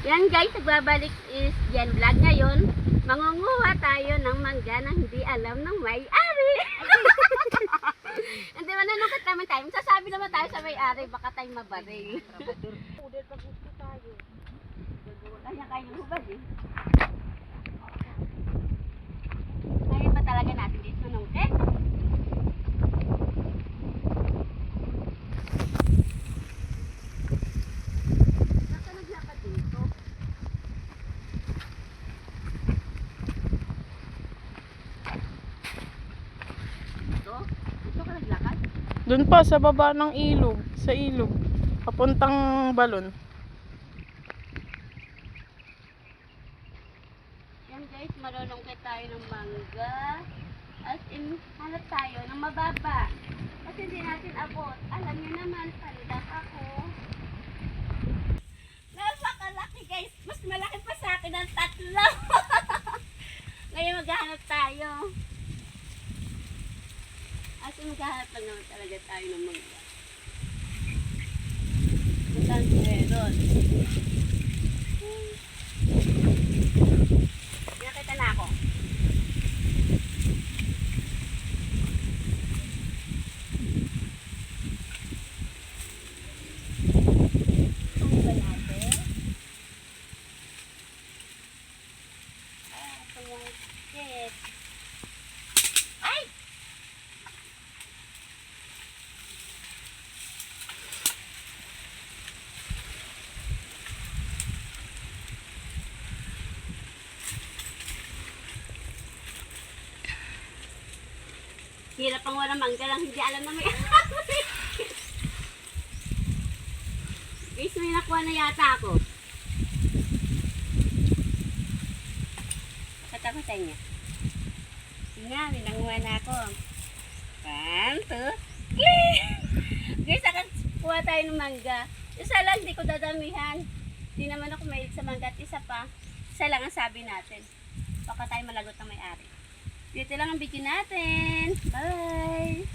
Yan guys, nagbabalik is Jen Vlog ngayon. Mangunguha tayo ng mangga na hindi alam ng may-ari. Hindi, mananukot naman tayo. Sasabi naman tayo sa may-ari, baka tayo mabaril. Pudel pag gusto tayo. Kaya-kaya hubad eh. Kaya pa talaga natin dito nung Nakalaglapat dito. Ito ka naglakad? Doon pa sa baba ng ilog, sa ilog, papuntang balon. Yan guys, malulungkit tayo ng mangga. As in, hanap tayo ng mababa. Kasi hindi natin abot. Alam niyo naman, pandak ako. Napakalaki guys. Mas malaki pa sa akin ang tatlo. Ngayon maghahanap tayo. As in, maghahanap lang naman talaga tayo ng mangga. Saan meron? Nakita na ako. Ano ba natin? Tumangkit. Ay! Hirap ang walang mangga lang, hindi alam na may Guys, may nakuha na yata ako. Pakita ko sa inyo. Nga, may nanguha na ako. 1, 2, guys, kuha tayo ng mangga. Isa lang, hindi ko dadamihan. Hindi naman ako mahilig sa mangga at isa pa. Isa lang ang sabi natin. Baka tayo malagot ng may-ari. Dito lang ang video natin. Bye!